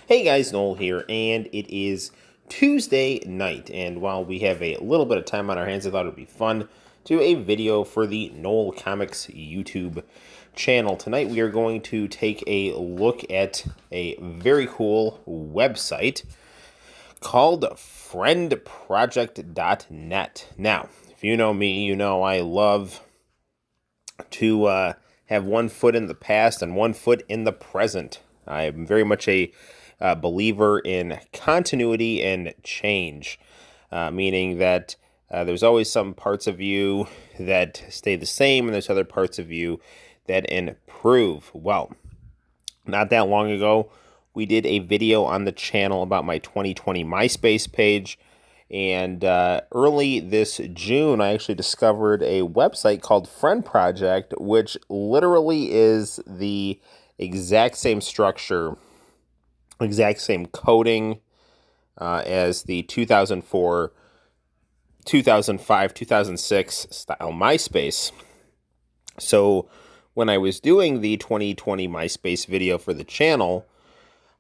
Hey guys, Noel here, and it is Tuesday night, and while we have a little bit of time on our hands, I thought it would be fun to do a video for the Noel ComiX YouTube channel. Tonight we are going to take a look at a very cool website called FriendProject.net. Now, if you know me, you know I love to have one foot in the past and one foot in the present. I'm very much a believer in continuity and change, meaning that there's always some parts of you that stay the same, and there's other parts of you that improve. Well, not that long ago, we did a video on the channel about my 2020 MySpace page. And early this June, I actually discovered a website called FriendProject, which literally is the exact same structure, exact same coding as the 2004, 2005, 2006 style MySpace. So when I was doing the 2020 MySpace video for the channel,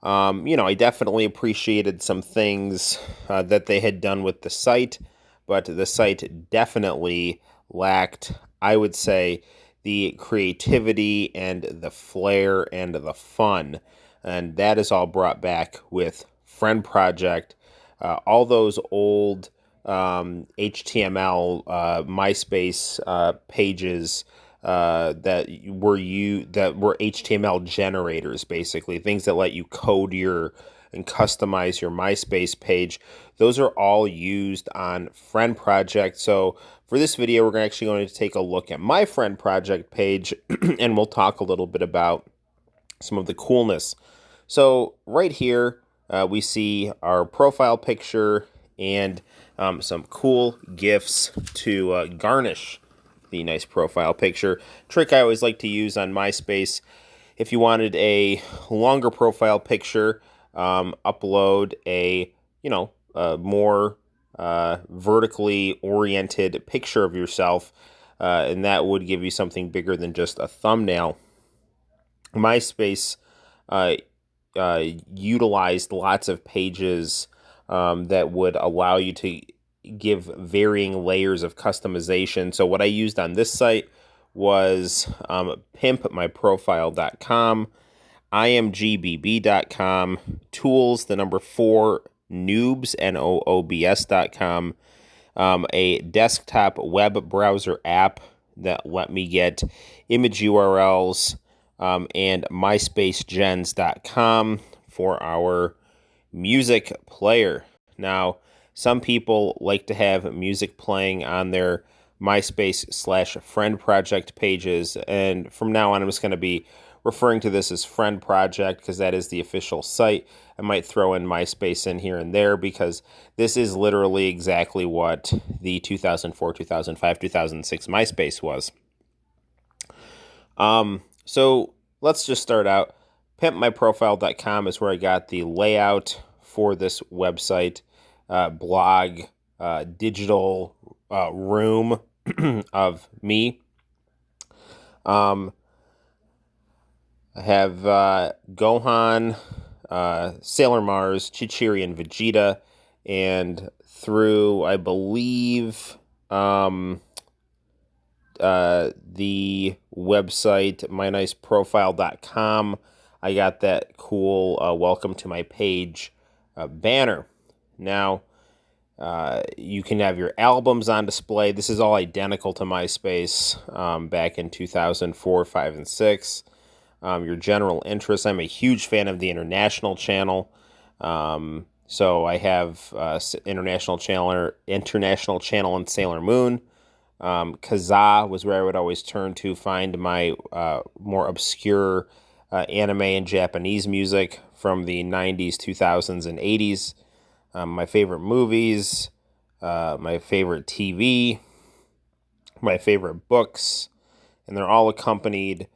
I definitely appreciated some things that they had done with the site, but the site definitely lacked, I would say, the creativity and the flair and the fun. And that is all brought back with FriendProject. All those old HTML MySpace pages that were HTML generators, basically things that let you code and customize your MySpace page. Those are all used on FriendProject. So for this video, we're actually going to take a look at my FriendProject page, and we'll talk a little bit about some of the coolness. So right here, we see our profile picture and some cool GIFs to garnish the nice profile picture. Trick I always like to use on MySpace: if you wanted a longer profile picture, upload a more vertically oriented picture of yourself, and that would give you something bigger than just a thumbnail. MySpace utilized lots of pages that would allow you to give varying layers of customization. So what I used on this site was pimpmyprofile.com, imgbb.com, tools, the number 4, noobs, noobs.com, a desktop web browser app that let me get image URLs, and myspacegens.com for our music player. Now, some people like to have music playing on their MySpace/FriendProject pages, and from now on I'm just going to be referring to this as FriendProject because that is the official site. I might throw in MySpace in here and there because this is literally exactly what the 2004, 2005, 2006 MySpace was. So let's just start out. Pimpmyprofile.com is where I got the layout for this website, blog, digital room of me. I have Gohan, Sailor Mars, Chichiri, and Vegeta, and through, I believe, the website myniceprofile.com, I got that cool welcome to my page banner. Now, you can have your albums on display. This is all identical to MySpace back in 2004, 5, and 6. Your general interests. I'm a huge fan of the international channel. So I have international channel in Sailor Moon. Kazaa was where I would always turn to find my more obscure anime and Japanese music from the 90s, 2000s, and 80s. My favorite movies, my favorite TV, my favorite books, and they're all accompanied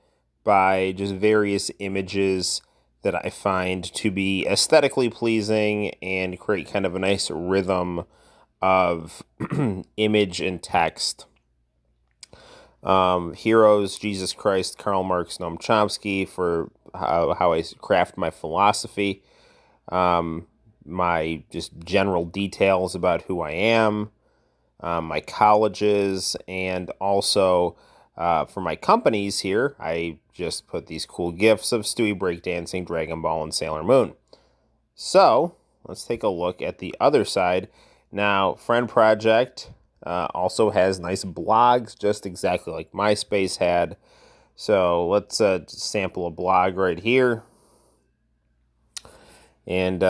by just various images that I find to be aesthetically pleasing and create kind of a nice rhythm of image and text. Heroes, Jesus Christ, Karl Marx, Noam Chomsky for how I craft my philosophy. my just general details about who I am, my colleges, and also for my companies here, I just put these cool GIFs of Stewie breakdancing, Dragon Ball, and Sailor Moon. So let's take a look at the other side. Now, FriendProject also has nice blogs, just exactly like MySpace had. So let's sample a blog right here. And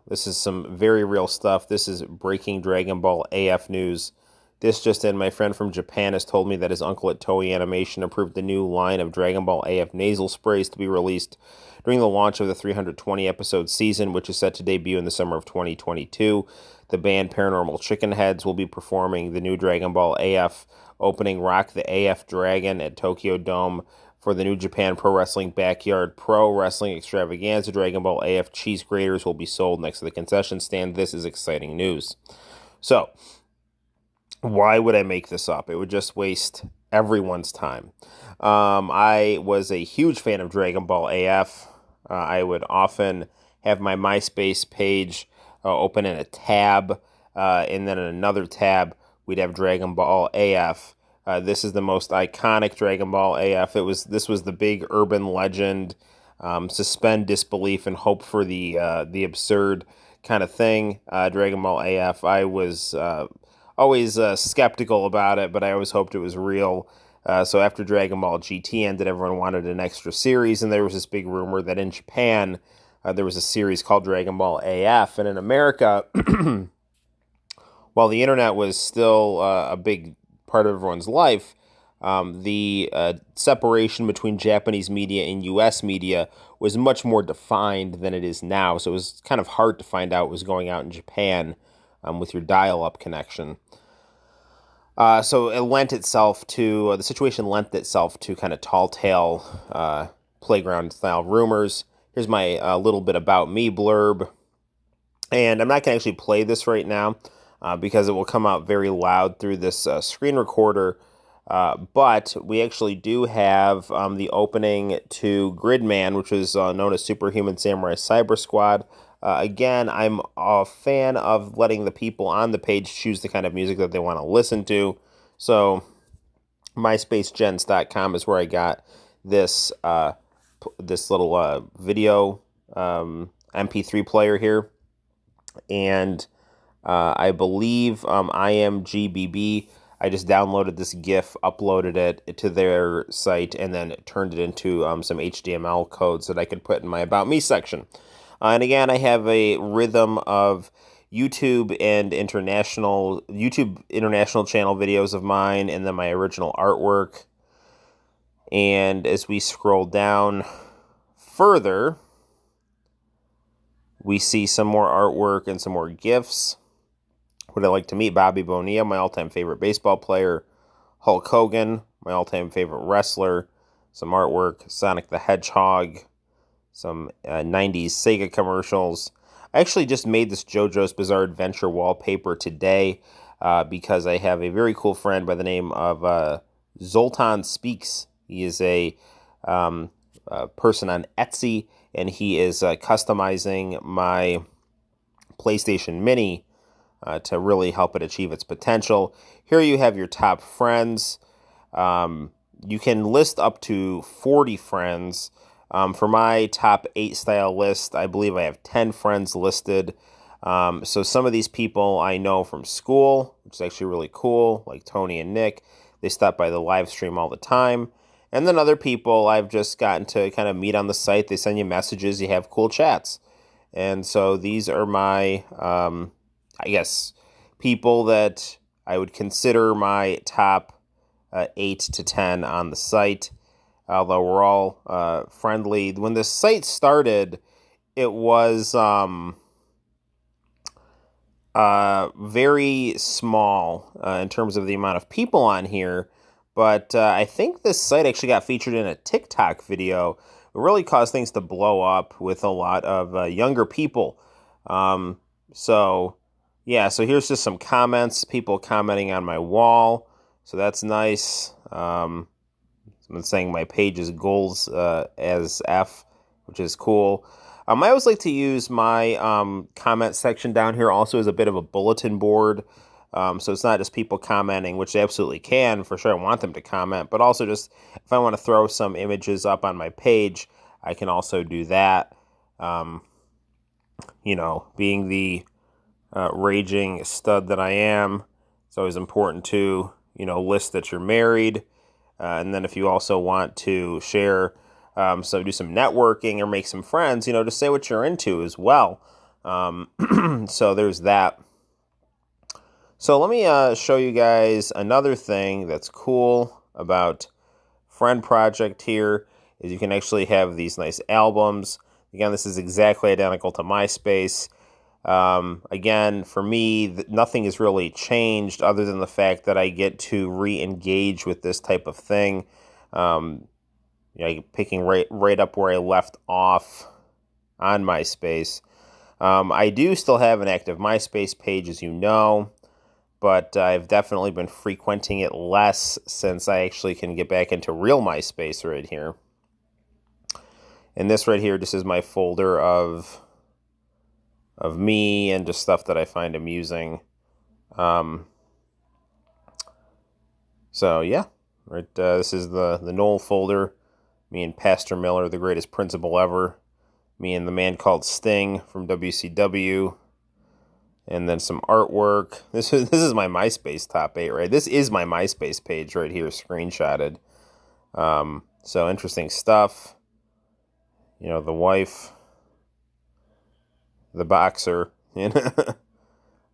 this is some very real stuff. This is breaking Dragon Ball AF news. This just in, my friend from Japan has told me that his uncle at Toei Animation approved the new line of Dragon Ball AF nasal sprays to be released during the launch of the 320-episode season, which is set to debut in the summer of 2022. The band Paranormal Chicken Heads will be performing the new Dragon Ball AF opening Rock the AF Dragon at Tokyo Dome for the New Japan Pro Wrestling Backyard Pro Wrestling Extravaganza. Dragon Ball AF cheese graters will be sold next to the concession stand. This is exciting news. So, why would I make this up? It would just waste everyone's time. I was a huge fan of Dragon Ball AF. I would often have my MySpace page open in a tab, and then in another tab, we'd have Dragon Ball AF. This is the most iconic Dragon Ball AF. This was the big urban legend, suspend disbelief and hope for the absurd kind of thing. Dragon Ball AF. I was always skeptical about it, but I always hoped it was real. So after Dragon Ball GT ended, everyone wanted an extra series, and there was this big rumor that in Japan there was a series called Dragon Ball AF, and in America, while the internet was still a big part of everyone's life, the separation between Japanese media and U.S. media was much more defined than it is now. So it was kind of hard to find out what was going out in Japan with your dial-up connection. So it lent itself to, the situation lent itself to kind of tall tale playground-style rumors. Here's my little bit about me blurb. And I'm not going to actually play this right now, because it will come out very loud through this screen recorder. But we actually do have the opening to Gridman, which was known as Superhuman Samurai Cyber Squad. Again, I'm a fan of letting the people on the page choose the kind of music that they want to listen to. So MySpaceGents.com is where I got this this little video MP3 player here. And I believe IMGBB, I just downloaded this GIF, uploaded it to their site, and then turned it into some HTML code so that I could put in my About Me section. And again, I have a rhythm of YouTube international channel videos of mine, and then my original artwork. And as we scroll down further, we see some more artwork and some more GIFs. Would I like to meet Bobby Bonilla, my all-time favorite baseball player, Hulk Hogan, my all-time favorite wrestler, some artwork, Sonic the Hedgehog, some 90s Sega commercials. I actually just made this JoJo's Bizarre Adventure wallpaper today because I have a very cool friend by the name of Zoltan Speaks. He is a person on Etsy, and he is customizing my PlayStation Mini to really help it achieve its potential. Here you have your top friends. You can list up to 40 friends. For my top 8 style list, I believe I have 10 friends listed. So some of these people I know from school, which is actually really cool, like Tony and Nick. They stop by the live stream all the time. And then other people I've just gotten to kind of meet on the site. They send you messages, you have cool chats. And so these are my, I guess, people that I would consider my top 8 to 10 on the site. Although we're all friendly. When the site started, it was very small in terms of the amount of people on here. But I think this site actually got featured in a TikTok video. It really caused things to blow up with a lot of younger people. So here's just some comments. People commenting on my wall. So that's nice. Someone saying my page is goals as F, which is cool. I always like to use my comment section down here also as a bit of a bulletin board. So it's not just people commenting, which they absolutely can. For sure, I want them to comment. But also just if I want to throw some images up on my page, I can also do that. Being the raging stud that I am, it's always important to, list that you're married. And then if you also want to share, so do some networking or make some friends, just say what you're into as well. So there's that. So let me show you guys another thing that's cool about FriendProject here is you can actually have these nice albums. Again, this is exactly identical to MySpace. Again, for me, nothing has really changed other than the fact that I get to re-engage with this type of thing. Picking right up where I left off on MySpace. I do still have an active MySpace page, as you know, but I've definitely been frequenting it less since I actually can get back into real MySpace right here. And this right here just is my folder of me and just stuff that I find amusing. So yeah, right. This is the Noel folder. Me and Pastor Miller, the greatest principal ever. Me and the man called Sting from WCW. And then some artwork. This is my MySpace top 8, right? This is my MySpace page right here, screenshotted. So interesting stuff. The wife, the boxer.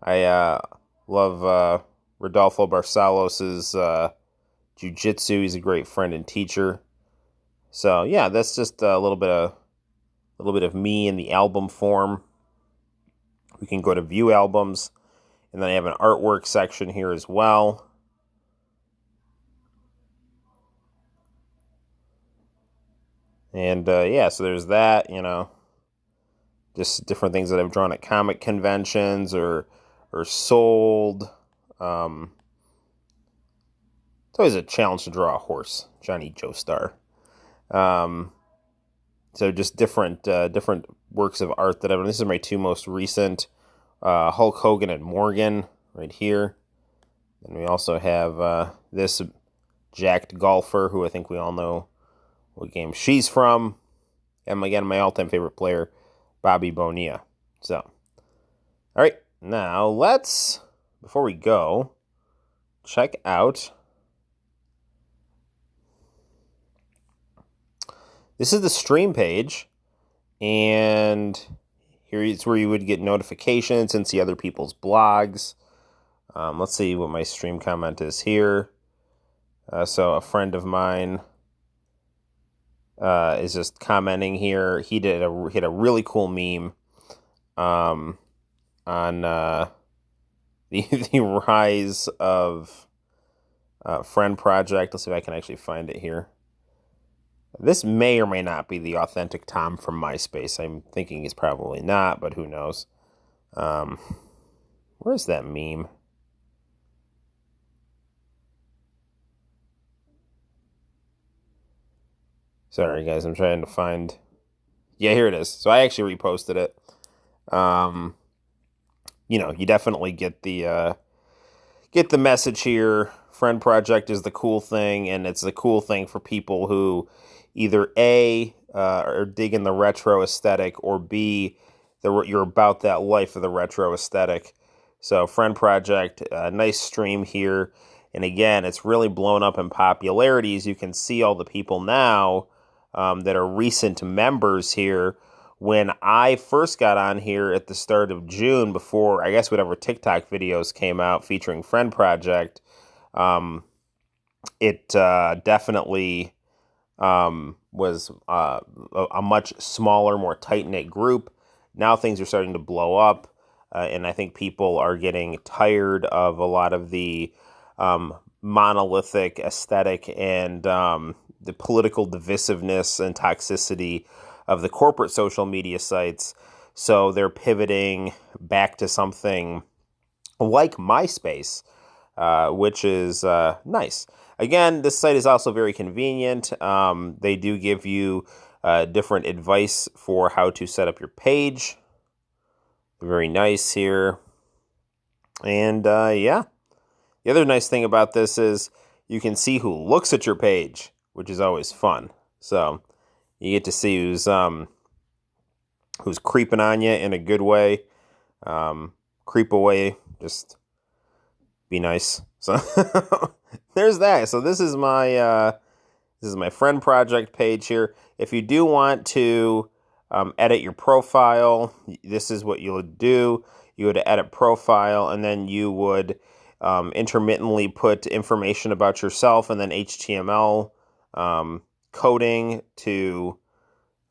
I love Rodolfo Barcelos's jiu-jitsu. He's a great friend and teacher. So yeah, that's just a little bit of me in the album form. We can go to view albums, and then I have an artwork section here as well. And so there's that, just different things that I've drawn at comic conventions or sold. It's always a challenge to draw a horse, Johnny Joestar. So just different works of art that I've done. This is my two most recent, Hulk Hogan and Morgan right here. And we also have this jacked golfer who I think we all know what game she's from. And again, my all-time favorite player, Bobby Bonilla. So, all right, now let's, before we go, check out. This is the stream page, and here is where you would get notifications and see other people's blogs. Let's see what my stream comment is here. So a friend of mine is just commenting here. He hit a really cool meme on the rise of FriendProject. Let's see if I can actually find it here. This may or may not be the authentic Tom from MySpace. I'm thinking he's probably not, but who knows? Where's that meme? Sorry, guys. I'm trying to find... Yeah, here it is. So I actually reposted it. You definitely get the message here. FriendProject is the cool thing, and it's the cool thing for people who either A, are digging the retro aesthetic, or B, you're about that life of the retro aesthetic. So FriendProject, nice stream here. And again, it's really blown up in popularity. As you can see, all the people now that are recent members here. When I first got on here at the start of June, before, I guess, whatever TikTok videos came out featuring FriendProject, it definitely was a much smaller, more tight-knit group. Now things are starting to blow up, and I think people are getting tired of a lot of the monolithic aesthetic and the political divisiveness and toxicity of the corporate social media sites. So they're pivoting back to something like MySpace, which is nice. Again, this site is also very convenient. They do give you different advice for how to set up your page. Very nice here. And yeah, the other nice thing about this is you can see who looks at your page, which is always fun. So you get to see who's creeping on you in a good way. Creep away, just be nice. So there's that. So this is my FriendProject page here. If you do want to edit your profile, this is what you would do. You would edit profile, and then you would intermittently put information about yourself, and then HTML coding to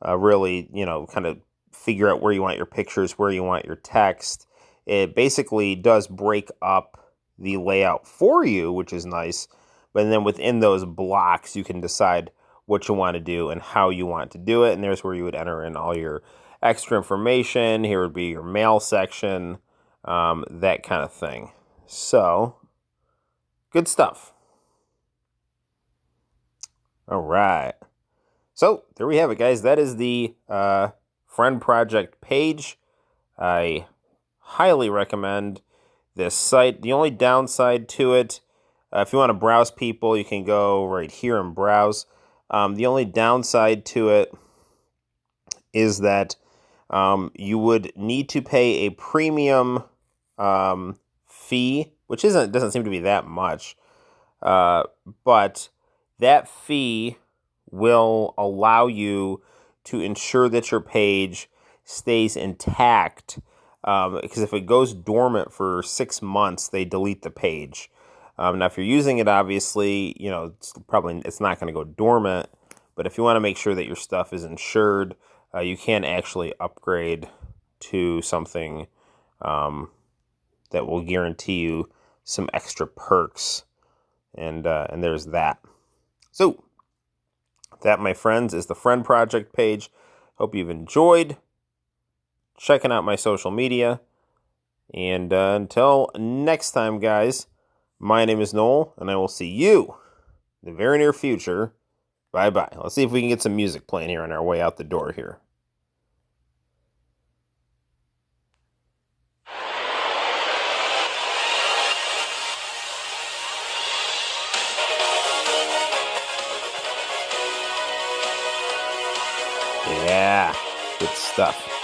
really, kind of figure out where you want your pictures, where you want your text. It basically does break up the layout for you, which is nice. But then within those blocks, you can decide what you want to do and how you want to do it. And there's where you would enter in all your extra information. Here would be your mail section, that kind of thing. So, good stuff. All right. So, there we have it, guys. That is the FriendProject page. I highly recommend this site. The only downside to it, if you want to browse people, you can go right here and browse. The only downside to it is that you would need to pay a premium fee, which doesn't seem to be that much. But that fee will allow you to ensure that your page stays intact. Because if it goes dormant for 6 months, they delete the page. Now, if you're using it, obviously, it's not going to go dormant. But if you want to make sure that your stuff is insured, you can actually upgrade to something that will guarantee you some extra perks. And there's that. So, that, my friends, is the FriendProject page. Hope you've enjoyed checking out my social media. And until next time, guys, my name is Noel, and I will see you in the very near future. Bye-bye. Let's see if we can get some music playing here on our way out the door here. Yeah, good stuff.